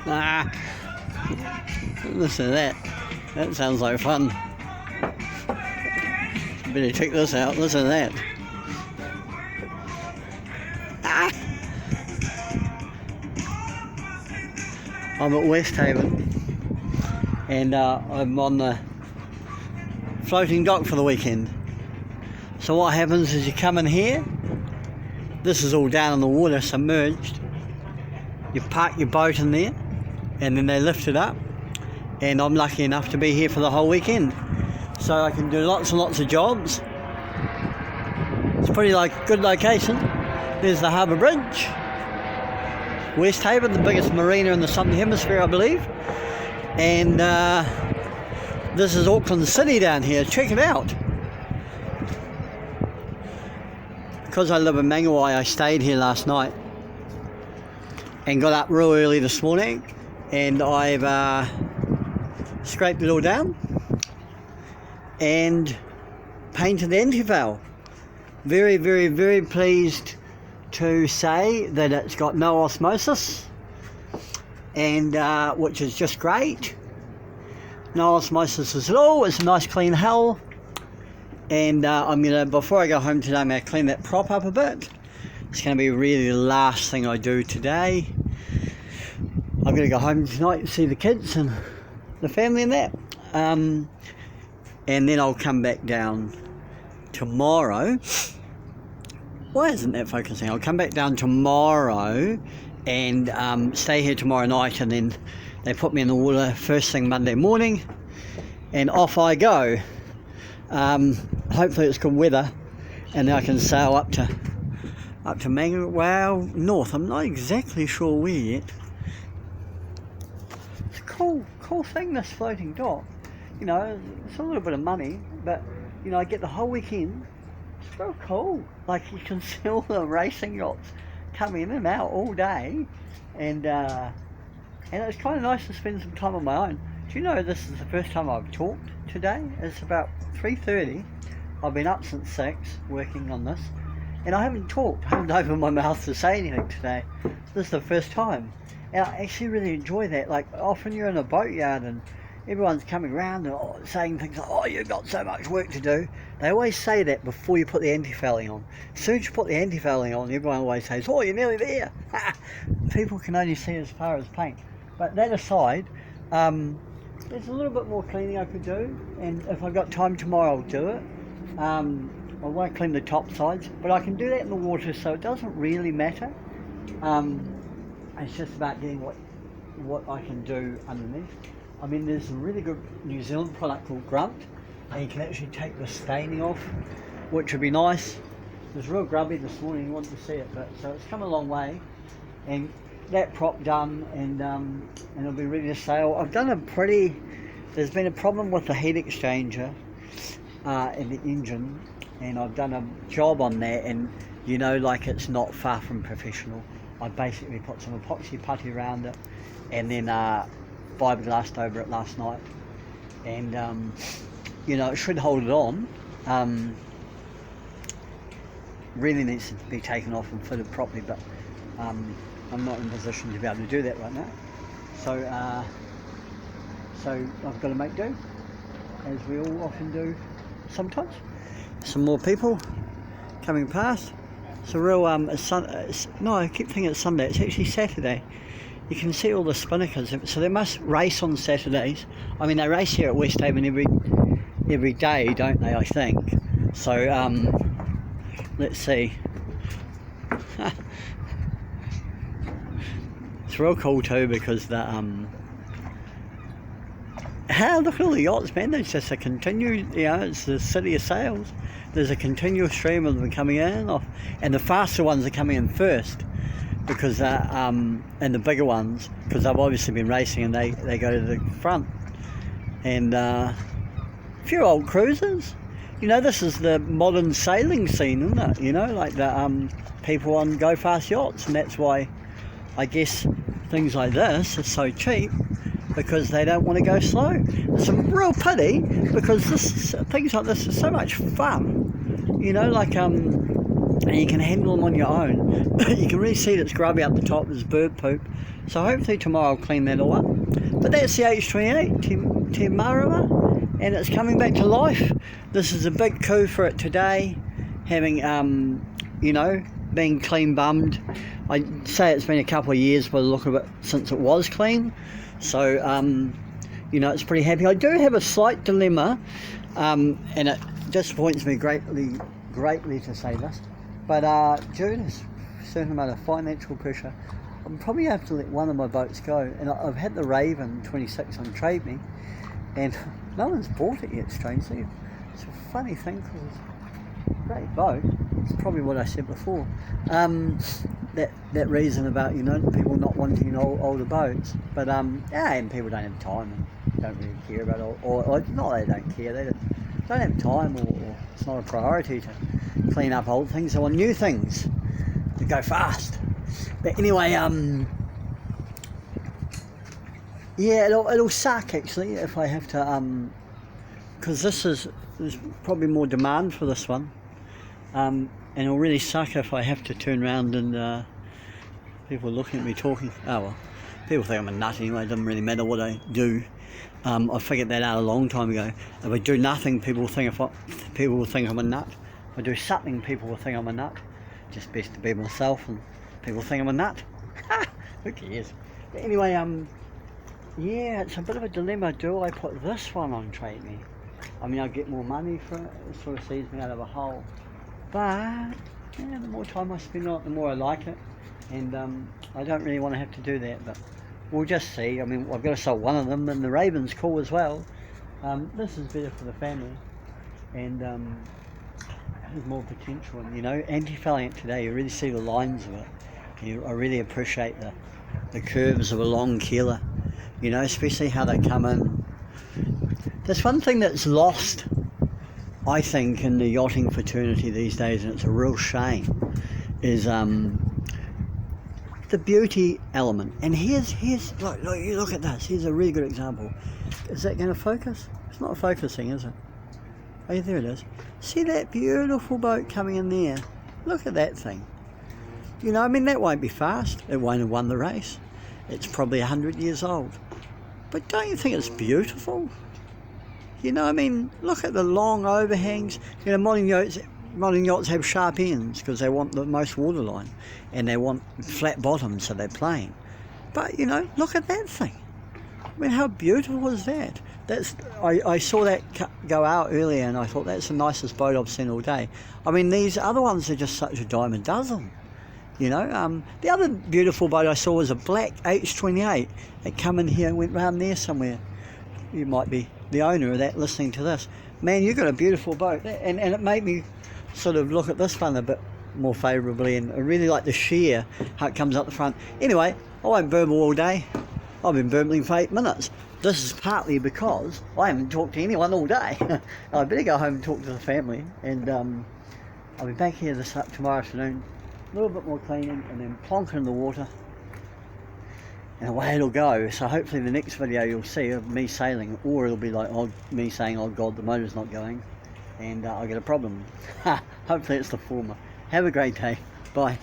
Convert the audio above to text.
Ah, listen to that. That sounds like fun. Better check this out. Listen to that. Ah. I'm at Westhaven, and I'm on the floating dock for the weekend. So what happens is you come in here. This is all down in the water, submerged. You park your boat in there, and then they lift it up, and I'm lucky enough to be here for the whole weekend, so I can do lots and lots of jobs. It's pretty good location. There's the Harbour Bridge, Westhaven, the biggest marina in the Southern Hemisphere, I believe, and this is Auckland City down here. Check it out. Because I live in Mangawai, I stayed here last night and got up real early this morning, and I've scraped it all down and painted the antifoul. Very, very, very pleased to say that it's got no osmosis, and which is just great. No osmosis at all. It's a nice clean hull, and I'm gonna, before I go home today, I'm gonna clean that prop up a bit. It's going to be really the last thing I do today. I'm going to go home tonight and see the kids and the family and that. And then I'll come back down tomorrow. Why isn't that focusing? I'll come back down tomorrow and stay here tomorrow night, and then they put me in the water first thing Monday morning, and off I go. Hopefully it's good weather, and then I can sail up to Mangawai north. I'm not exactly sure where yet. It's a cool thing, this floating dock. You know, it's a little bit of money, but you know, I get the whole weekend. It's real cool. Like, you can see all the racing yachts come in and out all day, and it's kind of nice to spend some time on my own. Do you know this is the first time I've talked today? It's about 3:30. I've been up since 6 working on this. And I haven't talked, I haven't opened my mouth to say anything today. This is the first time. And I actually really enjoy that. Like, often you're in a boatyard and everyone's coming around and saying things like, oh, you've got so much work to do. They always say that before you put the anti-fouling on. As soon as you put the anti-fouling on, everyone always says, oh, you're nearly there. People can only see as far as paint. But that aside, there's a little bit more cleaning I could do. And if I've got time tomorrow, I'll do it. I won't clean the top sides, but I can do that in the water, so it doesn't really matter. It's just about getting what I can do underneath. I mean, there's a really good New Zealand product called Grunt, and you can actually take the staining off, which would be nice. It was real grubby this morning, you wanted to see it, but so it's come a long way. And that prop done, and it'll be ready to sail. I've done there's been a problem with the heat exchanger in the engine, and I've done a job on that, and you know, like, it's not far from professional. I basically put some epoxy putty around it, and then fiberglassed over it last night, and you know, it should hold it on. Really needs to be taken off and fitted properly, but I'm not in a position to be able to do that right now, so I've got to make do, as we all often do sometimes. Some more people coming past. It's a real no, I keep thinking it's Sunday. It's actually Saturday. You can see all the spinnakers, so they must race on Saturdays. I mean, they race here at Westhaven every day, don't they, I think. So let's see. It's real cool too, because the look at all the yachts, man. There's just a continued, you know, it's the city of sails. There's a continual stream of them coming in and off, and the faster ones are coming in first, because and the bigger ones, because they've obviously been racing, and they go to the front. And a few old cruisers. You know, this is the modern sailing scene, isn't it? You know, like the people on go fast yachts, and that's why I guess things like this are so cheap, because they don't want to go slow. It's a real pity, because things like this are so much fun, you know, like and you can handle them on your own. You can really see that it's grubby up the top, there's bird poop, So hopefully tomorrow I'll clean that all up. But that's the H28 Te Marama, and it's coming back to life. This is a big coup for it today, having you know, being clean bummed. I'd say it's been a couple of years by the look of it since it was clean. So you know, it's pretty happy. I do have a slight dilemma, and it disappoints me greatly to say this, but due to a certain amount of financial pressure, I'm probably have to let one of my boats go. And I've had the Raven 26 on Trade Me, and no one's bought it yet, strangely. It's a funny thing, because it's a great boat. It's probably what I said before. That reason about, you know, people not wanting older boats. But yeah, and people don't have time and don't really care about it, or not they don't care, they don't have time, or it's not a priority to clean up old things. They want new things to go fast. But anyway, yeah, it'll suck actually if I have to, because there's probably more demand for this one, and it'll really suck if I have to turn around and people are looking at me talking. Oh well, people think I'm a nut anyway. It doesn't really matter what I do. I figured that out a long time ago. If I do nothing, people will think I'm a nut. If I do something, people will think I'm a nut. Just best to be myself, and people think I'm a nut. Who cares? But anyway, yeah, it's a bit of a dilemma. Do I put this one on Trade Me? I mean, I'll get more money for it. It sort of sees me out of a hole. But yeah, the more time I spend on it, the more I like it. And I don't really want to have to do that, but we'll just see. I mean, I've got to sell one of them, and the Raven's cool as well. This is better for the family, and there's more potential. And you know, anti-failing today, you really see the lines of it. I really appreciate the curves of a long keeler. You know, especially how they come in. There's one thing that's lost, I think, in the yachting fraternity these days, and it's a real shame, is the beauty element. And here's look, you look at this. Here's a really good example. Is that going to focus? It's not focusing, is it? Oh, yeah, there it is. See that beautiful boat coming in there? Look at that thing. You know, I mean, that won't be fast. It won't have won the race. It's probably 100 years old. But don't you think it's beautiful? You know, I mean, look at the long overhangs. You know, modern yachts have sharp ends because they want the most waterline, and they want flat bottoms so they're plain. But, you know, look at that thing. I mean, how beautiful is that? I saw that go out earlier, and I thought that's the nicest boat I've seen all day. I mean, these other ones are just such a dime a dozen. You know, the other beautiful boat I saw was a black H28. It come in here and went round there somewhere. You might be the owner of that listening to this. Man, you've got a beautiful boat. And it made me sort of look at this one a bit more favourably, and I really like the sheer, how it comes up the front. Anyway, I won't burble all day. I've been burbling for 8 minutes. This is partly because I haven't talked to anyone all day. I better go home and talk to the family, and I'll be back here tomorrow afternoon. A little bit more cleaning, and then plonk in the water, and away it'll go. So hopefully the next video you'll see of me sailing, or it'll be like me saying, oh God, the motor's not going, and I'll get a problem. Hopefully it's the former. Have a great day. Bye.